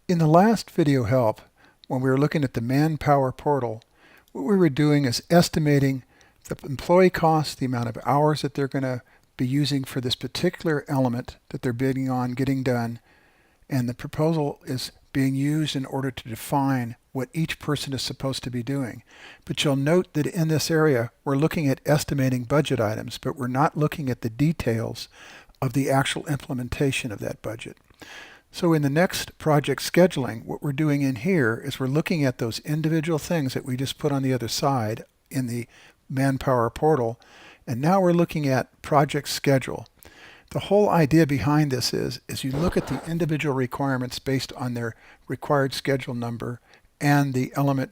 In the last video help, when we were looking at the manpower portal, what we were doing is estimating the employee cost, the amount of hours that they're going to be using for this particular element that they're bidding on getting done, and the proposal is being used in order to define what each person is supposed to be doing. But you'll note that in this area we're looking at estimating budget items, but we're not looking at the details of the actual implementation of that budget. So in the next project scheduling, what we're doing in here is we're looking at those individual things that we just put on the other side in the manpower portal, and now we're looking at project schedule. The whole idea behind this is you look at the individual requirements based on their required schedule number and the element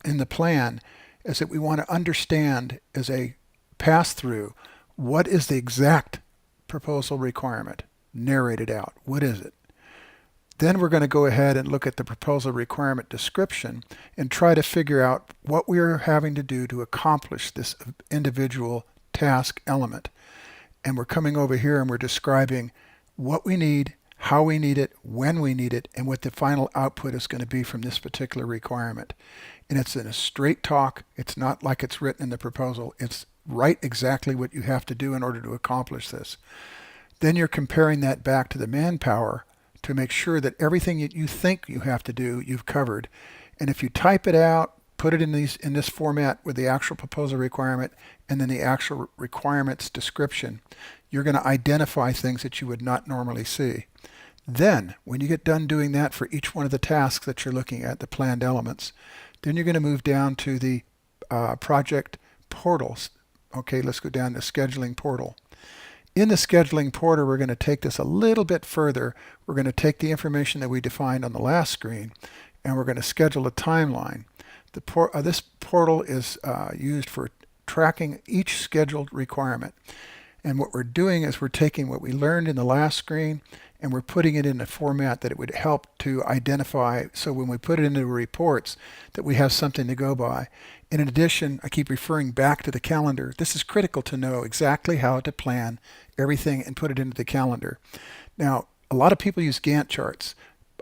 in the plan, is that we want to understand as a pass-through what is the exact proposal requirement narrated out. What is it? Then we're going to go ahead and look at the proposal requirement description and try to figure out what we are having to do to accomplish this individual task element. And we're coming over here and we're describing what we need, how we need it, when we need it, and what the final output is going to be from this particular requirement. And it's in a straight talk. It's not like it's written in the proposal. It's write exactly what you have to do in order to accomplish this. Then you're comparing that back to the manpower to make sure that everything that you think you have to do, you've covered. And if you type it out, put it in this format with the actual proposal requirement and then the actual requirements description, you're going to identify things that you would not normally see. Then, when you get done doing that for each one of the tasks that you're looking at, the planned elements, then you're going to move down to the project portals. Okay, let's go down to scheduling portal. In the scheduling portal, we're going to take this a little bit further. We're going to take the information that we defined on the last screen, and we're going to schedule a timeline. This portal is used for tracking each scheduled requirement. And what we're doing is we're taking what we learned in the last screen and we're putting it in a format that it would help to identify, so when we put it into reports that we have something to go by. In addition, I keep referring back to the calendar. This is critical to know exactly how to plan everything and put it into the calendar. Now, a lot of people use Gantt charts.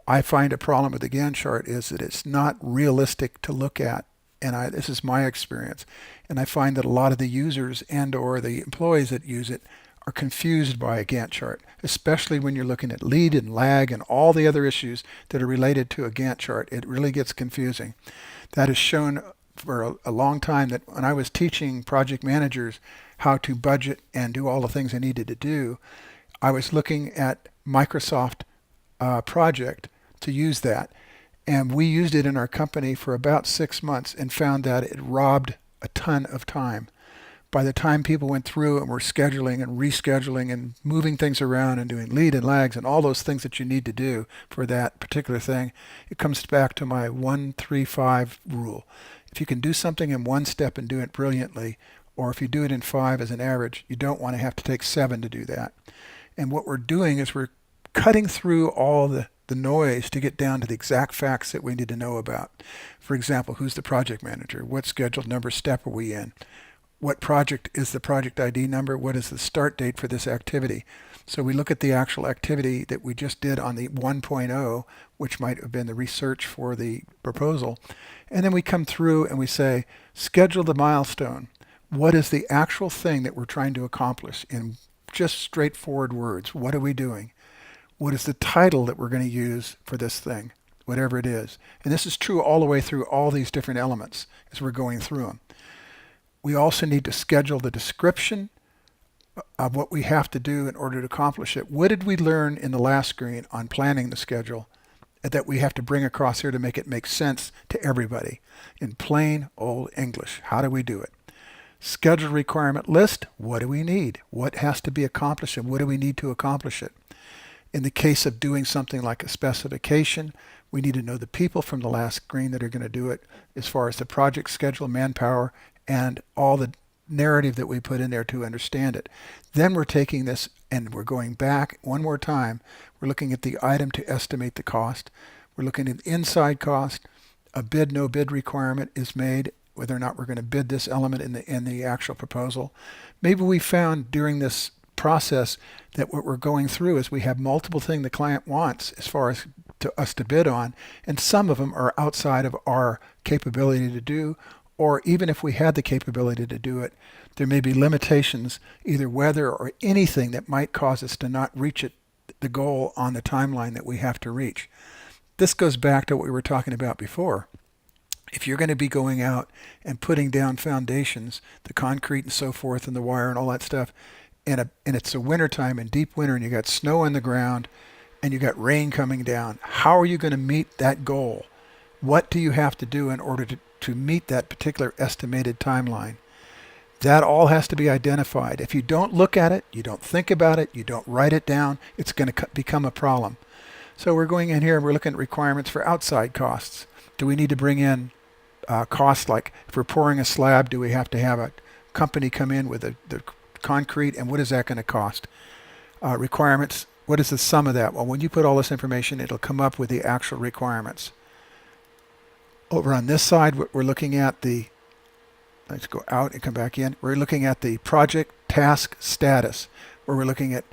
I find a problem with the Gantt chart is that it's not realistic to look at, and this is my experience. And I find that a lot of the users and or the employees that use it are confused by a Gantt chart, especially when you're looking at lead and lag and all the other issues that are related to a Gantt chart. It really gets confusing. That is shown for a long time that when I was teaching project managers how to budget and do all the things they needed to do, I was looking at Microsoft Project to use that. And we used it in our company for about 6 months and found that it robbed a ton of time. By the time people went through and were scheduling and rescheduling and moving things around and doing lead and lags and all those things that you need to do for that particular thing, it comes back to my 1-3-5 rule. If you can do something in one step and do it brilliantly, or if you do it in 5 as an average, you don't want to have to take 7 to do that. And what we're doing is we're cutting through all the noise to get down to the exact facts that we need to know about. For example, who's the project manager? What scheduled number step are we in? What project is the project ID number? What is the start date for this activity? So we look at the actual activity that we just did on the 1.0, which might have been the research for the proposal. And then we come through and we say, schedule the milestone. What is the actual thing that we're trying to accomplish in just straightforward words? What are we doing? What is the title that we're going to use for this thing, whatever it is? And this is true all the way through all these different elements as we're going through them. We also need to schedule the description of what we have to do in order to accomplish it. What did we learn in the last screen on planning the schedule that we have to bring across here to make it make sense to everybody in plain old English? How do we do it? Schedule requirement list. What do we need? What has to be accomplished and what do we need to accomplish it? In the case of doing something like a specification, we need to know the people from the last screen that are going to do it as far as the project schedule, manpower, and all the narrative that we put in there to understand it. Then we're taking this and we're going back one more time. We're looking at the item to estimate the cost. We're looking at the inside cost. A bid, no bid requirement is made, whether or not we're going to bid this element in the actual proposal. Maybe we found during this process that what we're going through is we have multiple things the client wants as far as to us to bid on, and some of them are outside of our capability to do, or even if we had the capability to do it, there may be limitations, either weather or anything that might cause us to not reach the goal on the timeline that we have to reach. This goes back to what we were talking about before. If you're going to be going out and putting down foundations, the concrete and so forth, and the wire and all that stuff, and it's a wintertime and deep winter, and you got snow on the ground, and you got rain coming down, how are you going to meet that goal? What do you have to do in order to meet that particular estimated timeline? That all has to be identified. If you don't look at it, you don't think about it, you don't write it down, it's going to become a problem. So we're going in here and we're looking at requirements for outside costs. Do we need to bring in costs, like if we're pouring a slab, do we have to have a company come in with the concrete, and what is that going to cost? Requirements, what is the sum of that? Well, when you put all this information, it'll come up with the actual requirements. Over on this side, we're looking at let's go out and come back in. We're looking at the project task status, where we're looking at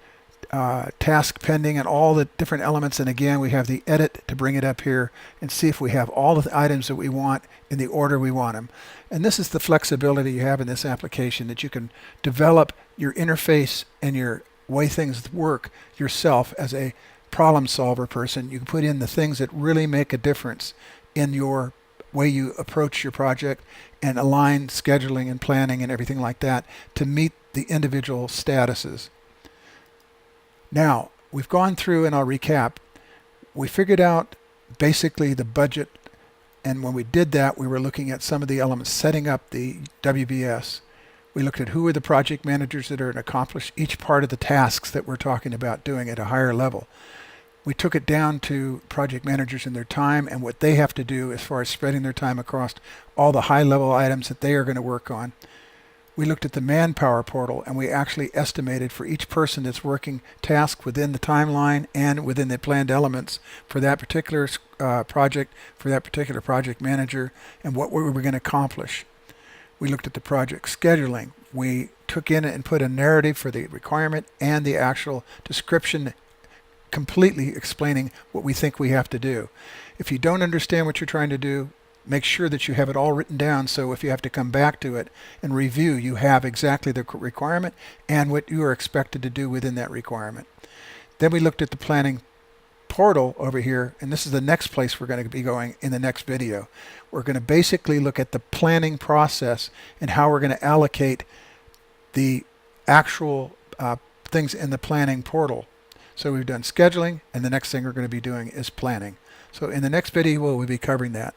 task pending and all the different elements. And again, we have the edit to bring it up here and see if we have all the items that we want in the order we want them. And this is the flexibility you have in this application, that you can develop your interface and your way things work yourself as a problem solver person. You can put in the things that really make a difference in your way you approach your project and align scheduling and planning and everything like that to meet the individual statuses. Now, we've gone through, and I'll recap, we figured out basically the budget, and when we did that, we were looking at some of the elements, setting up the WBS. We looked at who are the project managers that are going to accomplish each part of the tasks that we're talking about doing at a higher level. We took it down to project managers and their time and what they have to do as far as spreading their time across all the high-level items that they are going to work on. We looked at the manpower portal, and we actually estimated for each person that's working tasks within the timeline and within the planned elements for that particular project, for that particular project manager, and what we were going to accomplish. We looked at the project scheduling. We took in and put a narrative for the requirement and the actual description, completely explaining what we think we have to do. If you don't understand what you're trying to do, make sure that you have it all written down, so if you have to come back to it and review, you have exactly the requirement and what you are expected to do within that requirement. Then we looked at the planning portal over here, and this is the next place we're going to be going in the next video. We're going to basically look at the planning process and how we're going to allocate the actual things in the planning portal. So we've done scheduling, and the next thing we're going to be doing is planning. So in the next video, we'll be covering that.